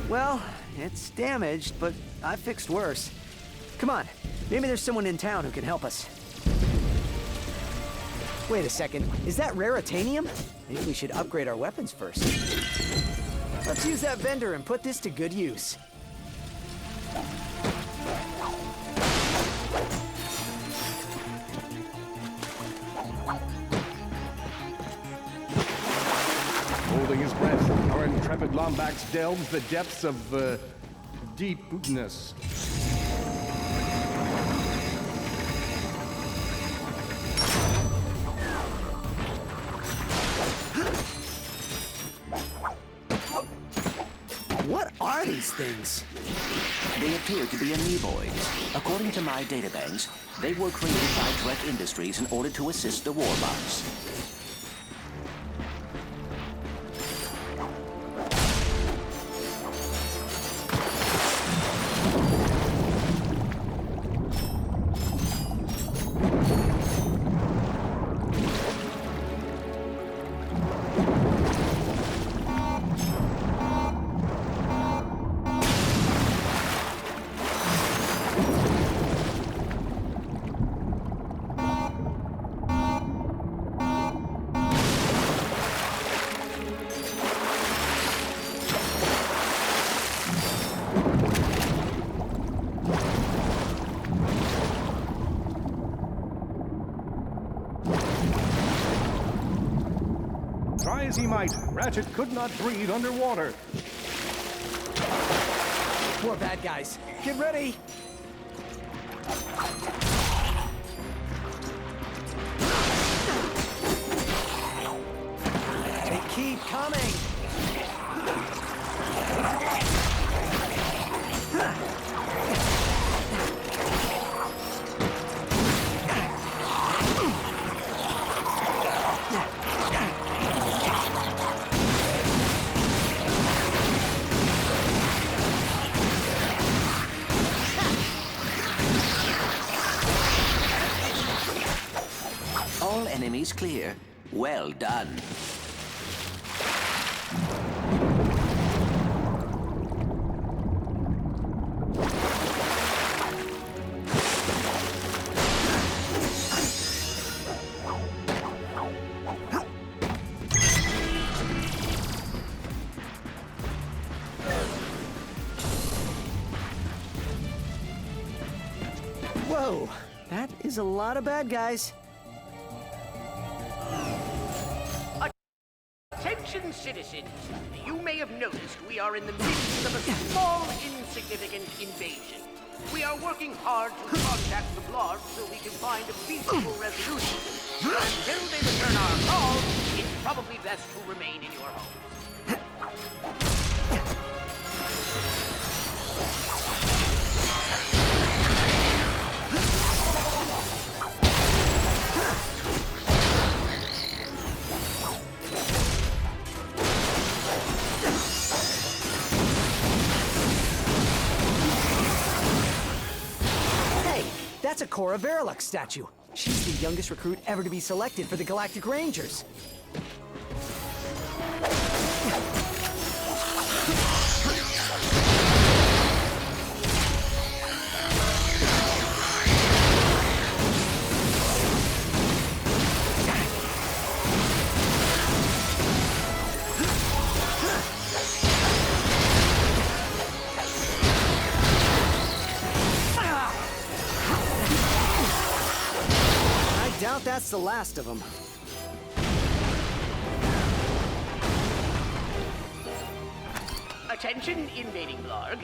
Well, it's damaged, but I fixed worse. Come on, maybe there's someone in town who can help us. Wait a second, is that raritanium? Maybe we should upgrade our weapons first. Let's use that vendor and put this to good use. Holding his breath, our intrepid Lombax delves the depths of, deepness. What are these things? They appear to be amoeboids. According to my databanks, they were created by Trek Industries in order to assist the warbots. Try as he might, Ratchet could not breathe underwater. More bad guys. Get ready! They keep coming! All enemies clear. Well done. Whoa, that is a lot of bad guys. Attention, citizens! You may have noticed we are in the midst of a small, insignificant invasion. We are working hard to contact the Blarg so we can find a peaceful resolution. Until they return our call, it's probably best to remain in your homes. That's a Cora Verilux statue. She's the youngest recruit ever to be selected for the Galactic Rangers. I doubt that's the last of them. Attention, invading Blarg.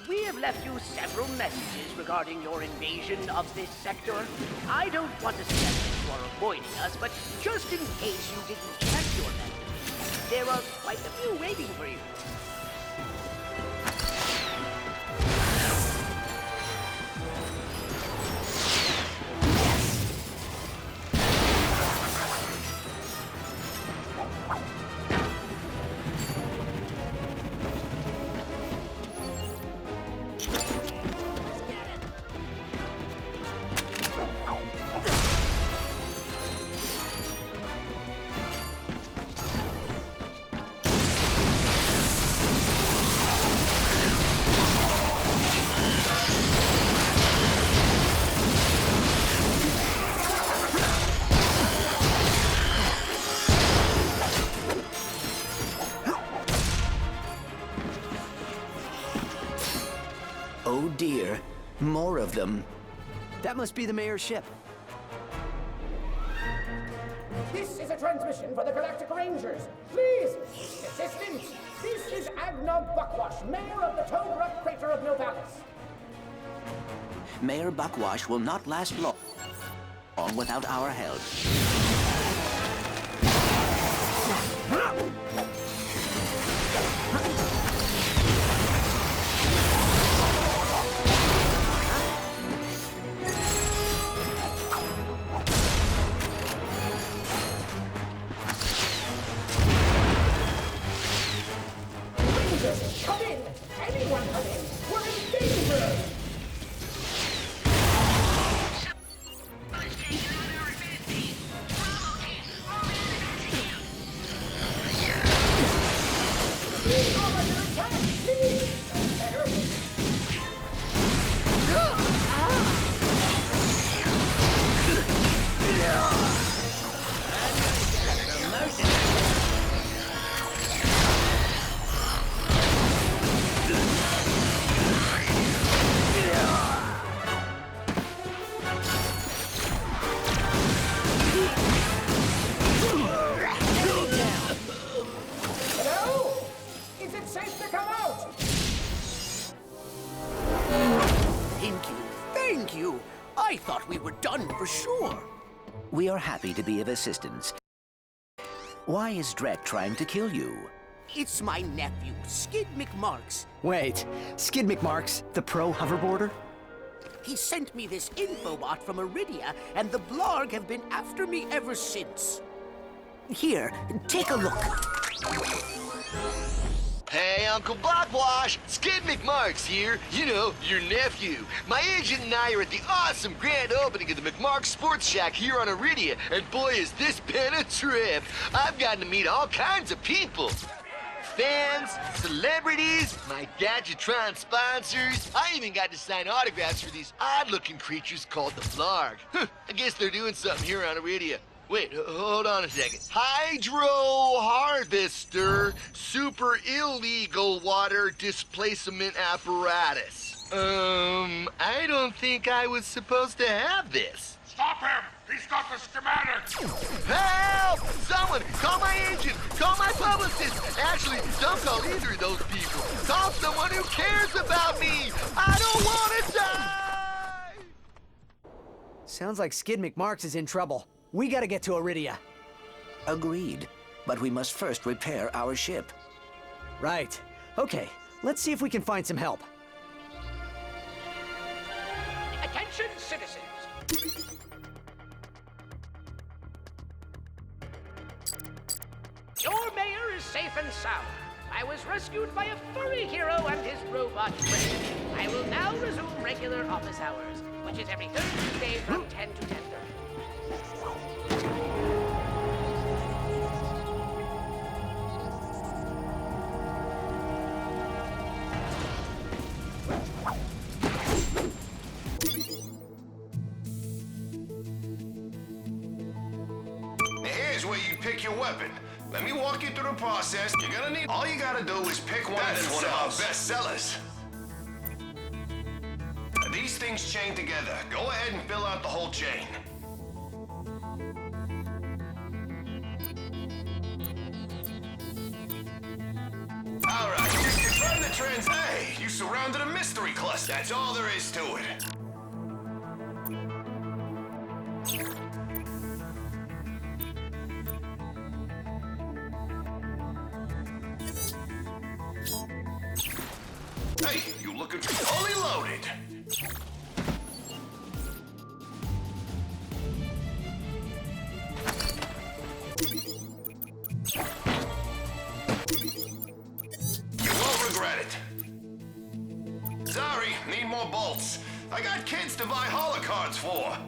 We have left you several messages regarding your invasion of this sector. I don't want to suggest that you are avoiding us, but just in case you didn't check your messages, there are quite a few waiting for you. Oh dear, more of them. That must be the mayor's ship. This is a transmission for the Galactic Rangers. Please, assistance. This is Agnog Buckwash, mayor of the Toad-Rock Crater of Novalis. Mayor Buckwash will not last long without our help. Rangers, come in! Anyone come in! We're in danger! Please, all under attack! Please! Better. Hello? Is it safe to come out? Thank you. I thought we were done for sure. We are happy to be of assistance. Why is Drek trying to kill you? It's my nephew, Skid McMarks. Wait, Skid McMarks, the pro hoverboarder? He sent me this infobot from Iridia, and the Blarg have been after me ever since. Here, take a look. Hey, Uncle Buckwash! Skid McMarks here. You know, your nephew. My agent and I are at the awesome grand opening of the McMarks Sports Shack here on Iridia, and boy, is this been a trip. I've gotten to meet all kinds of people. Fans, celebrities, my Gadgetron sponsors. I even got to sign autographs for these odd-looking creatures called the Blarg. I guess they're doing something here on Iridia. Wait, hold on a second. Hydro Harvester Super Illegal Water Displacement Apparatus. I don't think I was supposed to have this. Stop him! He's got the schematics! Help! Someone, call my agent, call my publicist. Actually, don't call either of those people. Call someone who cares about me. I don't want to die! Sounds like Skid McMarks is in trouble. We gotta get to Iridia. Agreed. But we must first repair our ship. Right. Okay, let's see if we can find some help. Attention, citizens. Your mayor is safe and sound. I was rescued by a furry hero and his robot friend. I will now resume regular office hours, which is every third Tuesday from 10 to 10:30. Here's where you pick your weapon. Let me walk you through the process. You're gonna need... All you gotta do is pick one of them. That's one of our best sellers. These things chain together. Go ahead and fill out the whole chain. All right, you're trying to Hey, you surrounded a mystery cluster. That's all there is to it. Hey, you looking fully loaded. You won't regret it. Sorry, need more bolts. I got kids to buy holocards for.